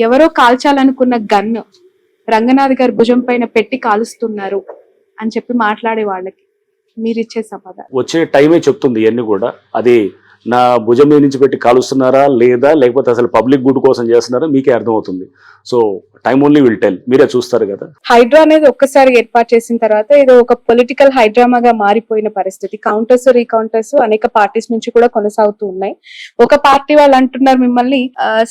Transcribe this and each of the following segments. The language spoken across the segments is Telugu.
ఎవరో కాల్చాలనుకున్న గన్ను రంగనాథ్ గారి భుజం పైన పెట్టి కాలుస్తున్నారు అని చెప్పి మాట్లాడే వాళ్ళకి మీరు ఇచ్చే సమాధానం? వచ్చే టైమే చెప్తుంది ఇవన్నీ కూడా. అది నా భుజం మీద నుంచి పెట్టి కాలుస్తున్నారా లేదా, లేకపోతే అసలు పబ్లిక్ గుడ్ కోసం చేస్తున్నారా మీకే అర్థమవుతుంది. So time only will tell, మీరే చూస్తారు కదా. హైడ్రా అనేది ఒక్కసారి ఏర్పాటు చేసిన తర్వాత ఇది ఒక పొలిటికల్ హైడ్రామాగా మారిపోయిన పరిస్థితి. కౌంటర్స్ రీకౌంటర్స్ అనేక పార్టీస్ నుంచి కూడా కొనసాగుతూ ఉన్నాయి. ఒక పార్టీ వాళ్ళు అంటున్నారు మిమ్మల్ని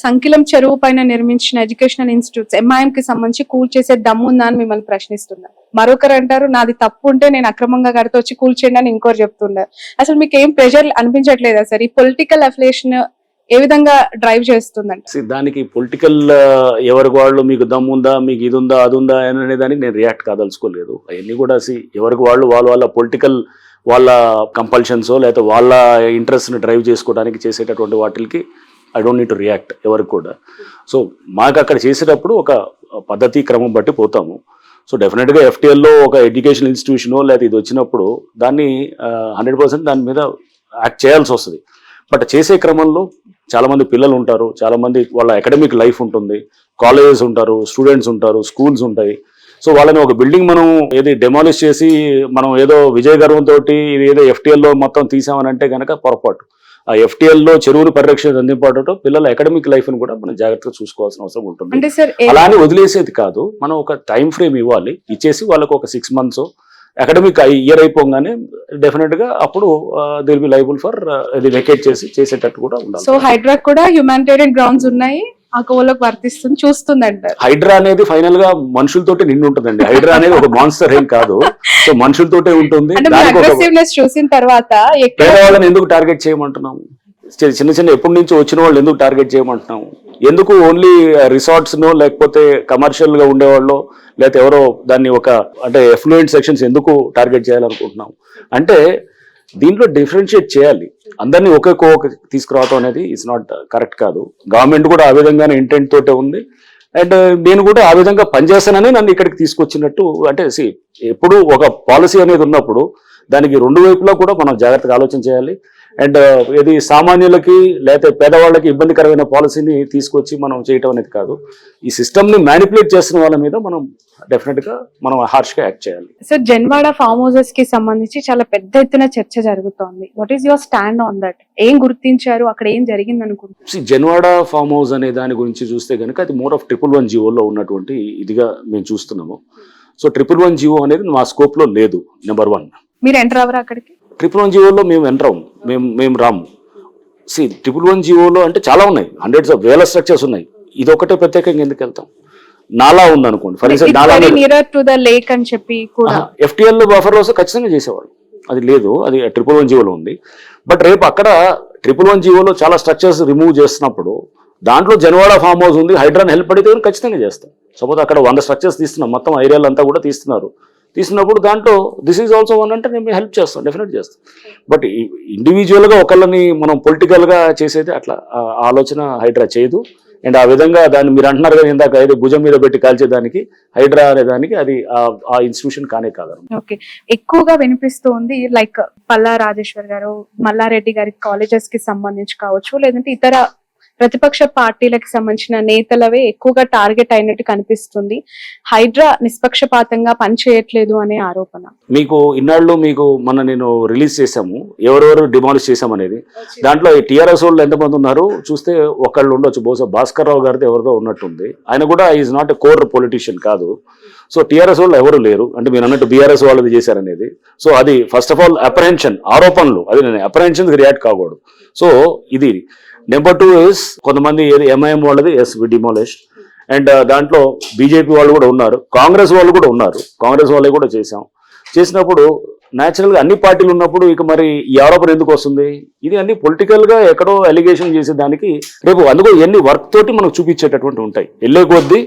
సంకిలం చెరువు పైన నిర్మించిన ఎడ్యుకేషనల్ ఇన్స్టిట్యూట్స్ ఎంఐఎం కి సంబంధించి కూల్ చేసే దమ్ముందా అని మిమ్మల్ని ప్రశ్నిస్తున్నారు. మరొకరు అంటారు నాది తప్పు ఉంటే నేను అక్రమంగా కడితే వచ్చి కూల్ చేయండి అని ఇంకోరు చెప్తున్నారు. అసలు మీకు ఏం ప్రెషర్ అనిపించట్లేదా సార్? ఈ పొలిటికల్ అఫిలియేషన్ ఏ విధంగా డ్రైవ్ చేస్తుందండి? దానికి పొలిటికల్ ఎవరికి వాళ్ళు మీకు దమ్ముందా, మీకు ఇది ఉందా అది ఉందా అనే దానికి నేను రియాక్ట్ కాదలుచుకోలేదు. అవన్నీ కూడా ఎవరికి వాళ్ళు వాళ్ళ పొలిటికల్ వాళ్ళ కంపల్షన్సో లేకపోతే వాళ్ళ ఇంట్రెస్ట్ని డ్రైవ్ చేసుకోవడానికి చేసేటటువంటి వాటికి I don't need to react ఎవరికి కూడా. సో మాకు అక్కడ చేసేటప్పుడు ఒక పద్ధతి క్రమం బట్టి పోతాము. సో డెఫినెట్గా ఎఫ్టీఎల్లో ఒక ఎడ్యుకేషన్ ఇన్స్టిట్యూషనో లేకపోతే ఇది వచ్చినప్పుడు దాన్ని 100% దాని మీద యాక్ట్ చేయాల్సి వస్తుంది. బట్ చేసే క్రమంలో చాలామంది పిల్లలు ఉంటారు, చాలామంది వాళ్ళ అకాడమిక్ లైఫ్ ఉంటుంది, కాలేజెస్ ఉంటారు, స్టూడెంట్స్ ఉంటారు, స్కూల్స్ ఉంటాయి. సో వాళ్ళని ఒక బిల్డింగ్ మనం ఏది డెమాలిష్ చేసి మనం ఏదో విజయ గర్వంతో ఇది ఏదో ఎఫ్టీఎల్లో మొత్తం తీసామని అంటే కనుక పొరపాటు. ఆ ఎఫ్టీఎల్లో చెరువును పరిరక్షణ అందింపడంతో పిల్లల అకాడమిక్ లైఫ్ ని కూడా మనం జాగ్రత్తగా చూసుకోవాల్సిన అవసరం ఉంటుంది. అలానే వదిలేసేది కాదు, మనం ఒక టైం ఫ్రేమ్ ఇవ్వాలి. ఇచ్చేసి వాళ్ళకు ఒక 6 months అకాడమిక్ ఇయర్ అయిపోగానే డెఫినెట్ గా అప్పుడు they will be liable for ఇది వెకేట్ చేసేటట్టు కూడా ఉండాలి. సో హైడ్రా కూడా హ్యూమానిటేరియన్ గ్రౌండ్స్ ఉన్నాయి, ఆ కోవలోకి వర్తిస్తుంది చూస్తుందంట. హైడ్రా అనేది ఫైనల్ గా మనుషులతోటి నిండి ఉంటుందండి. హైడ్రా అనేది ఒక మాన్స్టర్ ఏం కాదు. సో మనుషులతోటే ఉంటుంది. చూసిన తర్వాత పేదవాళ్ళని ఎందుకు టార్గెట్ చేయమంటున్నాము? చిన్న చిన్న ఎప్పటి నుంచి వచ్చిన వాళ్ళు ఎందుకు టార్గెట్ చేయమంటున్నాము? ఎందుకు ఓన్లీ రిసార్ట్స్ నో లేకపోతే కమర్షియల్ గా ఉండేవాళ్ళు లేకపోతే ఎవరో దాన్ని ఒక అంటే ఎఫ్లూయెంట్ సెక్షన్స్ ఎందుకు టార్గెట్ చేయాలనుకుంటున్నాం అంటే దీంట్లో డిఫరెన్షియేట్ చేయాలి. అందరినీ ఒకే తీసుకురావడం అనేది ఇట్స్ నాట్ కరెక్ట్ కాదు. గవర్నమెంట్ కూడా ఆ విధంగానే ఇంటెంట్ తోటే ఉంది. అండ్ నేను కూడా ఆ విధంగా పనిచేస్తానని నన్ను ఇక్కడికి తీసుకొచ్చినట్టు. అంటే ఎప్పుడు ఒక పాలసీ అనేది ఉన్నప్పుడు దానికి 2 వైపులా కూడా మనం జాగ్రత్తగా ఆలోచన చేయాలి. అండ్ ఇది సామాన్యులకి లేకపోతే పేదవాళ్ళకి ఇబ్బందికరమైన పాలసీని తీసుకొచ్చి మనం చేయటం అనేది కాదు. ఈ సిస్టమ్ని మ్యానిపులేట్ చేస్తున్న వాళ్ళ మీద మనం డెఫినెట్గా మనం హార్ష్గా యాక్ట్ చేయాలి. సార్ జన్వాడ ఫామ్ హౌసెస్ కి సంబంధించి చాలా పెద్ద ఎత్తున చర్చ జరుగుతోంది. What is your stand on that? ఏం గుర్తించారు, అక్కడ ఏం జరిగింది అనుకుంటున్నారు? జన్వాడ ఫామ్ హౌస్ అనే దాని గురించి చూస్తే కనుక అది మోర్ ఆఫ్ 111 జీవోలో ఉన్నటువంటి ఇదిగా మేము చూస్తున్నాము. సో 111 జీవో అనేది మా స్కోప్ లో లేదు. నెంబర్ 1. మీరు ఎంటర్ అవ్వరా అక్కడికి? 111 జీవోలో మేము ఎంటర్ అవ్వం, మేము రాము. 111 జీవోలో అంటే చాలా ఉన్నాయి, hundreds of వేల స్ట్రక్చర్స్ ఉన్నాయి. ఇది ఒకటే ప్రత్యేకంగా ఎందుకు వెళ్తాం? నాలా ఉంది అనుకోండి, ఫర్ ఎగ్జాంపుల్ నాలా అని చెప్పి ఎఫ్టీఎల్ బఫర్ హౌస్ ఖచ్చితంగా చేసేవాడు. అది లేదు, అది 111 జీవోలో ఉంది. బట్ రేపు అక్కడ 111 జీవోలో చాలా స్ట్రక్చర్స్ రిమూవ్ చేస్తున్నప్పుడు దాంట్లో జన్వాడ ఫామ్ హౌస్ ఉంది, హైడ్రాన్ హెల్ప్ అడిగితే ఖచ్చితంగా చేస్తాం. సపోజ్ అక్కడ 100 స్ట్రక్చర్స్ తీస్తున్నాం, మొత్తం ఏరియాలు అంతా కూడా తీస్తున్నప్పుడు దాంట్లో దిస్ ఈజ్ ఆల్సో వన్ అంటే నేను హెల్ప్ చేస్తాం, డెఫినెట్ చేస్తాం. బట్ ఇండివిజువల్గా ఒకళ్ళని మనం పొలిటికల్గా చేసేది అట్లా ఆలోచన హైడ్రా చేయదు. అండ్ ఆ విధంగా దాన్ని మీరు అంటున్నారు కదా ఇందాక ఏదో భుజం మీద పెట్టి కాల్చేదానికి హైడ్రా అనే దానికి అది ఆ ఇన్స్టిట్యూషన్ కానే కాదు. ఓకే, ఎక్కువగా వినిపిస్తూ ఉంది లైక్ పల్లా రాజేశ్వర్ గారు, మల్లారెడ్డి గారి కాలేజెస్ కి సంబంధించి కావచ్చు, లేదంటే ఇతర ప్రతిపక్ష పార్టీలకు సంబంధించిన నేతలవే ఎక్కువగా టార్గెట్ అయినట్టు కనిపిస్తుంది. హైడ్రా నిష్పక్షపాతంగా పనిచేయట్లేదు అనే ఆరోపణ. మీకు ఇన్నాళ్ళు నేను రిలీజ్ చేశాము ఎవరెవరు డిమాలిష్ చేశామనేది. దాంట్లో టీఆర్ఎస్ వాళ్ళు ఎంతమంది ఉన్నారు చూస్తే ఒకళ్ళు ఉండొచ్చు, బహుశా భాస్కర్ రావు గారితో ఎవరిదో ఉన్నట్టుంది. ఆయన కూడా is not a core politician కాదు. సో టీఆర్ఎస్ వాళ్ళు ఎవరు లేరు అంటే మీరు అన్నట్టు బీఆర్ఎస్ వాళ్ళది చేశారనేది. సో అది ఫస్ట్ ఆఫ్ ఆల్ అప్రహెన్షన్, ఆరోపణలు. అది నేను అప్రహెన్షన్కి రియాక్ట్ కాకూడదు. సో ఇది నెంబర్ 2 ఇస్ కొంతమంది ఎంఐఎం వాళ్ళది డిమాలిష్. అండ్ దాంట్లో బీజేపీ వాళ్ళు కూడా ఉన్నారు, కాంగ్రెస్ వాళ్ళు కూడా ఉన్నారు. కాంగ్రెస్ వాళ్ళే కూడా చేసినప్పుడు న్యాచురల్గా అన్ని పార్టీలు ఉన్నప్పుడు ఇక మరి ఈ ఆరోపణ ఎందుకు వస్తుంది? ఇది అన్ని పొలిటికల్గా ఎక్కడో అలిగేషన్ చేసేదానికి రేపు అందుకో ఎన్ని వర్క్ తోటి మనకు చూపించేటటువంటి ఉంటాయి. వెళ్ళే కొద్దీ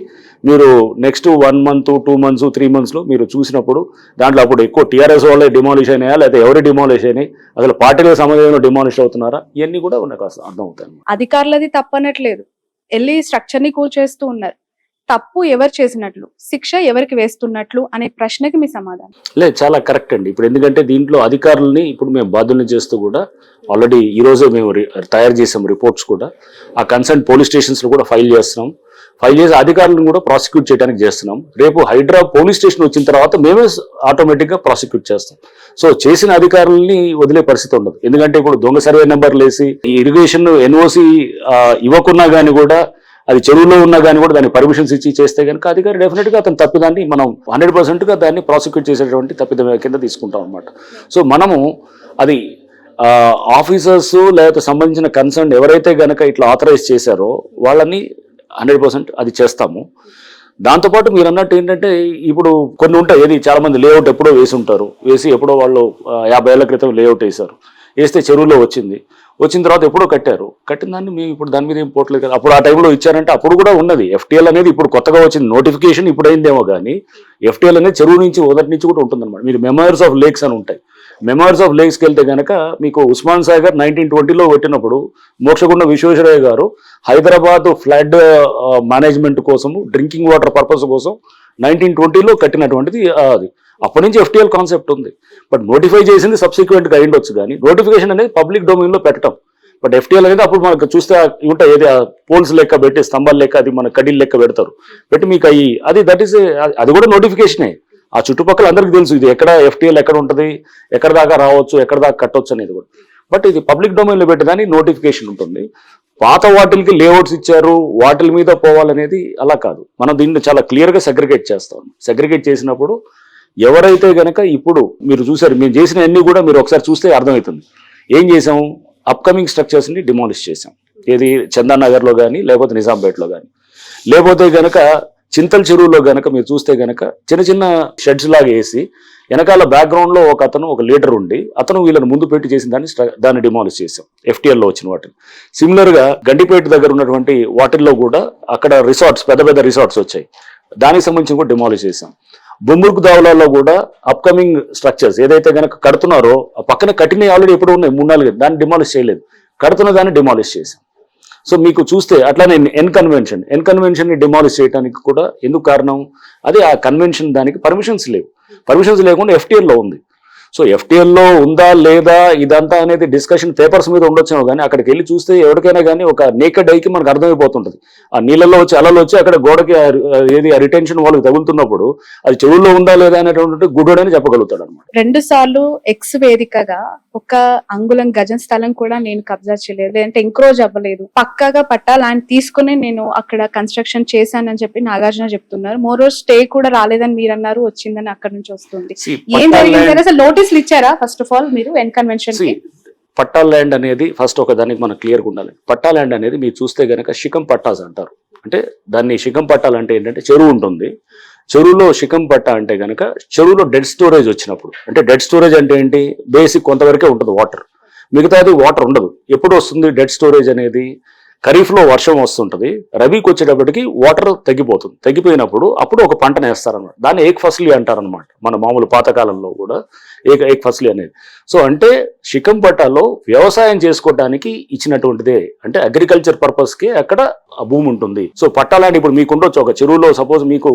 మీరు నెక్స్ట్ 1 month 2 months 3 monthsలో మీరు చూసినప్పుడు దాంట్లో అప్పుడు ఎక్కువ టీఆర్ఎస్ వాళ్ళే డిమాలిష్ అయినాయా లేకపోతే ఎవరు డిమాలిష్ అయినాయి, అసలు పార్టీలకు సంబంధించిన డిమాలిష్ అవుతున్నారా, ఇవన్నీ కూడా నాకు అర్థం అవుతాయి. అధికారులది తప్పనట్లేదు, వెళ్ళి స్ట్రక్చర్ ని కూల్చేస్తూ ఉన్నారు. తప్పు ఎవరు చేసినట్లు, శిక్ష ఎవరికి వేస్తున్నట్లు అనే ప్రశ్నకి మీ సమాధానం? లేదు, చాలా కరెక్ట్ అండి. ఇప్పుడు ఎందుకంటే దీంట్లో అధికారులని ఇప్పుడు మేము బాధ్యుల్ని చేస్తూ కూడా ఆల్రెడీ ఈ రోజే మేము తయారు చేసాం రిపోర్ట్స్ కూడా. ఆ కన్సర్న్ పోలీస్ స్టేషన్స్లో కూడా ఫైల్ చేస్తున్నాం. ఫైల్ చేసే అధికారులను కూడా ప్రాసిక్యూట్ చేయడానికి చేస్తున్నాం. రేపు హైడ్రా పోలీస్ స్టేషన్ వచ్చిన తర్వాత మేమే ఆటోమేటిక్ గా ప్రాసిక్యూట్ చేస్తాం. సో చేసిన అధికారులని వదిలే పరిస్థితి ఉండదు. ఎందుకంటే ఇప్పుడు దొంగ సర్వే నెంబర్లు వేసి ఈ ఇరిగేషన్ ఎన్ఓసి ఇవ్వకున్నా కానీ కూడా, అది చెరువులో ఉన్నా కానీ కూడా దానికి పర్మిషన్స్ ఇచ్చి చేస్తే కనుక అధికారి డెఫినెట్ గా అతను తప్పిదాన్ని మనం 100% గా దాన్ని ప్రాసిక్యూట్ చేసేటువంటి తప్పిదం కింద తీసుకుంటాం అనమాట. సో మనము అది ఆఫీసర్స్ లేకపోతే సంబంధించిన కన్సర్న్ ఎవరైతే గనక ఇట్లా ఆథరైజ్ చేశారో వాళ్ళని 100% అది చేస్తాము. దాంతోపాటు మీరు అన్నట్టు ఏంటంటే ఇప్పుడు కొన్ని ఉంటాయి, ఏది చాలా మంది లేఅవుట్ ఎప్పుడో వేసి ఉంటారు, వేసి ఎప్పుడో వాళ్ళు 50 ఏళ్ల క్రితం లేఅవుట్ వేశారు, వేస్తే చెరువులో వచ్చిన తర్వాత ఎప్పుడో కట్టిన దాన్ని మేము ఇప్పుడు దాని మీద ఏం పోవట్లేదు కదా. అప్పుడు ఆ టైంలో ఇచ్చారంటే అప్పుడు కూడా ఉన్నది. ఎఫ్టీఎల్ అనేది ఇప్పుడు కొత్తగా వచ్చింది నోటిఫికేషన్, ఇప్పుడు అయిందేమో కానీ ఎఫ్టీఎల్ అనేది చెరువు నుంచి మొదటి నుంచి కూడా ఉంటుందన్నమాట. మీరు మెమోరీస్ ఆఫ్ లేక్స్ అని ఉంటాయి. మెమోరీస్ ఆఫ్ లేక్స్కి వెళ్తే కనుక మీకు ఉస్మాన్ సాగర్ 1920లో పెట్టినప్పుడు మోక్షగుండ విశ్వేశ్వరయ్య గారు హైదరాబాద్ ఫ్లడ్ మేనేజ్మెంట్ కోసము, డ్రింకింగ్ వాటర్ పర్పస్ కోసం 1920లో కట్టినటువంటిది అది. అప్పటి నుంచి ఎఫ్టీఎల్ కాన్సెప్ట్ ఉంది. బట్ నోటిఫై చేసింది సబ్సిక్వెంట్గా అయ్యిండొచ్చు, కానీ నోటిఫికేషన్ అనేది పబ్లిక్ డొమైన్లో పెట్టడం. బట్ ఎఫ్టీఎల్ అనేది అప్పుడు మనకు చూస్తే ఉంటాయి, ఏది పోల్స్ లెక్క పెట్టి స్తంభాలు లెక్క, అది మన కడీలు లెక్క పెడతారు, పెట్టి మీకు అది దట్ ఈస్ అది కూడా నోటిఫికేషనే. ఆ చుట్టుపక్కల అందరికీ తెలుసు ఇది ఎక్కడ ఎఫ్టీఎల్ ఎక్కడ ఉంటుంది, ఎక్కడ దాకా రావచ్చు, ఎక్కడ దాకా కట్టవచ్చు అనేది కూడా. బట్ ఇది పబ్లిక్ డొమైన్లో పెట్టేదానికి నోటిఫికేషన్ ఉంటుంది. పాత వాటిల్కి లేఅవుట్స్ ఇచ్చారు, వాటిల మీద పోవాలనేది అలా కాదు. మనం దీన్ని చాలా క్లియర్గా సెగ్రిగేట్ చేస్తాం. సెగ్రిగేట్ చేసినప్పుడు ఎవరైతే గనక ఇప్పుడు మీరు చూసారు, మేము చేసిన అన్ని కూడా మీరు ఒకసారి చూస్తే అర్థమవుతుంది. ఏం చేసాం, అప్కమింగ్ స్ట్రక్చర్స్ని డిమాలిష్ చేసాం. ఏది చందానగర్లో కానీ, లేకపోతే నిజాంపేటలో కానీ, లేకపోతే గనక చింతల చెరువులో గనక మీరు చూస్తే గనక చిన్న చిన్న షెడ్స్ లాగా వేసి వెనకాల బ్యాక్గ్రౌండ్లో ఒక లీడర్ ఉండి అతను వీళ్ళని ముందు పెట్టి చేసిన దాన్ని డిమాలిష్ చేసాం ఎఫ్టీఎల్లో వచ్చిన వాటిని. సిమిలర్గా గండిపేట దగ్గర ఉన్నటువంటి వాటిల్లో కూడా అక్కడ రిసార్ట్స్, పెద్ద పెద్ద రిసార్ట్స్ వచ్చాయి, దానికి సంబంధించి కూడా డిమాలిష్ చేసాం. బొమ్మూర్కు దావులలో కూడా అప్కమింగ్ స్ట్రక్చర్స్ ఏదైతే కనుక కడుతున్నారో ఆ పక్కన కట్టినవి ఆల్రెడీ ఎప్పుడు ఉన్నాయి 3-4, దాన్ని డిమాలిష్ చేయలేదు, కడుతున్న దాన్ని డిమాలిష్ చేసాం. సో మీకు చూస్తే అట్లానే ఎన్ కన్వెన్షన్ ని డిమాలిష్ చేయడానికి కూడా ఎందుకు కారణం, అది ఆ కన్వెన్షన్ దానికి పర్మిషన్స్ లేకుండా ఎఫ్టీఎల్లో ఉంది. సో ఎఫ్టీఎల్లో ఉందా లేదా ఇదంతా అనేది డిస్కషన్ పేపర్స్ మీద ఉండొచ్చేమో, కానీ అక్కడికి వెళ్ళి చూస్తే ఎవరికైనా కానీ ఒక నేకెడ్ ఐకి మనకు అర్థమైపోతుంటుంది. ఆ నీళ్ళల్లో వచ్చి అలలు వచ్చి అక్కడ గోడకి ఏది రిటెన్షన్ వాళ్ళకి తగులుతున్నప్పుడు అది చెవుల్లో ఉందా లేదా అనేటువంటి గుడ్డని చెప్పగలుగుతాడు అనమాట. 2 సార్లు ఎక్స్ వేదికగా 1 అంగుళం గజం స్థలం కూడా నేను కబ్జా చేయలేదు, లేదంటే ఎంక్రోజ్ అవ్వలేదు, పక్కాగా పట్టాలని తీసుకుని నేను అక్కడ కన్స్ట్రక్షన్ చేశానని చెప్పి నాగార్జున చెప్తున్నారు. మోరో స్టే కూడా రాలేదని మీరు అన్నారు, వచ్చిందని అక్కడ నుంచి వస్తుంది. ఏం జరిగింది అసలు, నోటీసులు ఇచ్చారా ఫస్ట్ ఆఫ్ ఆల్ మీరు ఎన్ కన్వెన్షన్? పట్టా ల్యాండ్ అనేది ఫస్ట్ ఒక దానికి మనకు క్లియర్గా ఉండాలి. పట్టా ల్యాండ్ అనేది మీరు చూస్తే గనక శిఖం పట్టాస్ అంటారు. అంటే దాన్ని శిఖం పట్టాలు అంటే ఏంటంటే చెరువు ఉంటుంది, చెరువులో శిఖం పట్టా అంటే కనుక చెరువులో డెడ్ స్టోరేజ్ వచ్చినప్పుడు, అంటే డెడ్ స్టోరేజ్ అంటే ఏంటి, బేసిక్ కొంతవరకే ఉంటుంది వాటర్, మిగతాది వాటర్ ఉండదు. ఎప్పుడు వస్తుంది డెడ్ స్టోరేజ్ అనేది, ఖరీఫ్లో వర్షం వస్తుంటుంది, రబీకి వచ్చేటప్పటికి వాటర్ తగ్గిపోయినప్పుడు అప్పుడు ఒక పంటను వేస్తారనమాట. దాన్ని ఏక్ ఫసలి అంటారనమాట, మన మామూలు పాతకాలంలో కూడా ఏక్ ఫసలి అనేది. సో అంటే శిఖం పట్టాలో వ్యవసాయం చేసుకోవడానికి ఇచ్చినటువంటిదే, అంటే అగ్రికల్చర్ పర్పస్కి అక్కడ ఆ భూమి ఉంటుంది. సో పట్టాలని ఇప్పుడు మీకు ఉండొచ్చు, ఒక చెరువులో సపోజ్ మీకు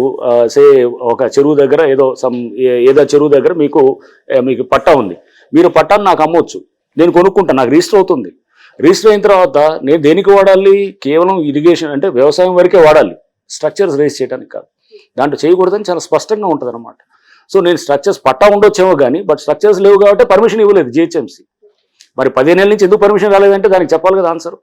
ఒక చెరువు దగ్గర ఏదో చెరువు దగ్గర మీకు పట్టా ఉంది, మీరు పట్టాన్ని నాకు అమ్మొచ్చు, నేను కొనుక్కుంటా, నాకు రిజిస్టర్ అవుతుంది. రిజిస్టర్ అయిన తర్వాత నేను దేనికి వాడాలి, కేవలం ఇరిగేషన్ అంటే వ్యవసాయం వరకే వాడాలి, స్ట్రక్చర్స్ రేస్ చేయడానికి కాదు. దాంట్లో చేయకూడదని చాలా స్పష్టంగా ఉంటుంది అనమాట. సో నేను స్ట్రక్చర్స్ పట్టా ఉండొచ్చేమో కానీ బట్ స్ట్రక్చర్స్ లేవు కాబట్టి పర్మిషన్ ఇవ్వలేదు జిహెచ్ఎంసీ. మరి 15 ఏళ్ళ నుంచి ఎందుకు పర్మిషన్ రాలేదంటే దానికి చెప్పాలి కదా ఆన్సర్.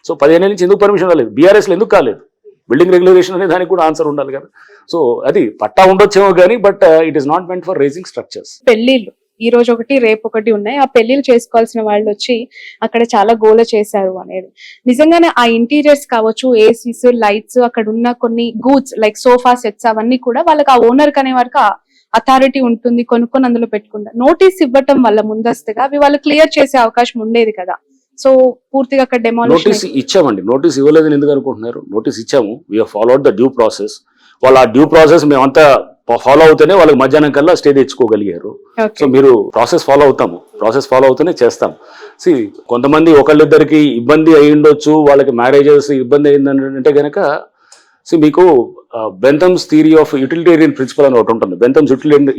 సో 15 ఏళ్ళ నుంచి ఎందుకు పర్మిషన్ రాలేదు, బీఆర్ఎస్లో ఎందుకు కాలేదు, బిల్డింగ్ రెగ్యులేషన్ అనే దానికి కూడా ఆన్సర్ ఉండాలి కదా. సో అది పట్టా ఉండొచ్చేమో కానీ but it is not meant for raising structures. పెళ్లిళ్ళు ఈ రోజు ఒకటి రేపు ఒకటి ఉన్నాయి, ఆ పెళ్లిళ్ళు చేసుకోవాల్సిన వాళ్ళు వచ్చి అక్కడ చాలా గోల చేశారు అనేది నిజంగానే. ఆ ఇంటీరియర్స్ కావచ్చు, ఏసీస్, లైట్స్, అక్కడ ఉన్న కొన్ని గూడ్స్ లైక్ సోఫా సెట్స్ అవన్నీ కూడా వాళ్ళకి ఆ ఓనర్ అనే వారికి అథారిటీ ఉంటుంది, కొనుక్కొని అందులో పెట్టుకుంటారు. నోటీస్ ఇవ్వటం వల్ల ముందస్తుగా అవి వాళ్ళు క్లియర్ చేసే అవకాశం ఉండేది కదా. సో పూర్తిగా అక్కడ నోటీస్ ఇచ్చామండి, నోటీస్ ఇవ్వలేదని ఎందుకు అనుకుంటున్నారు, నోటీస్ ఇచ్చాము, we have followed the due process. వాళ్ళు ఆ డ్యూ ప్రాసెస్ మేమంతా ఫాలో అవుతూనే వాళ్ళకి మధ్యాహ్నం కల్లా స్టే తెచ్చుకోగలిగారు. సో మీరు ప్రాసెస్ ఫాలో అవుతూనే చేస్తాం. కొంతమంది ఒకళ్ళిద్దరికి ఇబ్బంది అయి ఉండొచ్చు, వాళ్ళకి మ్యారేజెస్ ఇబ్బంది అయిందంటే కనుక మీకు బెంథమ్స్ థియరీ ఆఫ్ యూటిలిటేరియన్ ప్రిన్సిపల్ అని ఒకటి ఉంటుంది. బెంథమ్స్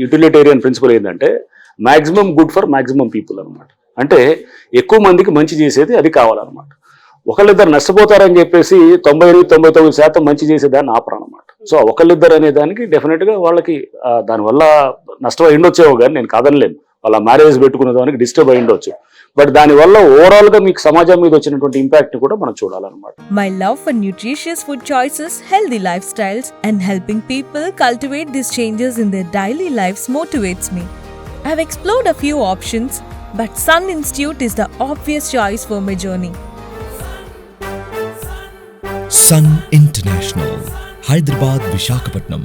యూటిలిటేరియన్ ప్రిన్సిపల్ ఏంటంటే maximum good for maximum people అనమాట. అంటే ఎక్కువ మందికి మంచి చేసేది అది కావాలన్నమాట. ఒకళ్ళిద్దరు నష్టపోతారని చెప్పేసి 99% మంచి చేసేదాన్ని ఆపరనమాట. సో ఒకళ్ళిద్దరు అనే దానికి డెఫినెట్ గా వాళ్ళకి దానివల్ల నష్టం అయి ఉండొచ్చేమో కానీ నేను కాదనలేను. వాళ్ళ మ్యారేజ్ పెట్టుకునే దానికి డిస్టర్బ్ అయి ఉండొచ్చు. బట్ దానివల్ల ఓవరాల్ గా మీకు సమాజం మీద వచ్చినటువంటి ఇంపాక్ట్ కూడా మనం చూడాలన్నమాట. My love for nutritious food choices, healthy lifestyles, and helping people cultivate these changes in their daily lives motivates me. I've explored a few options, but Sun Institute is the obvious choice for my journey. Sun International, Hyderabad, Visakhapatnam.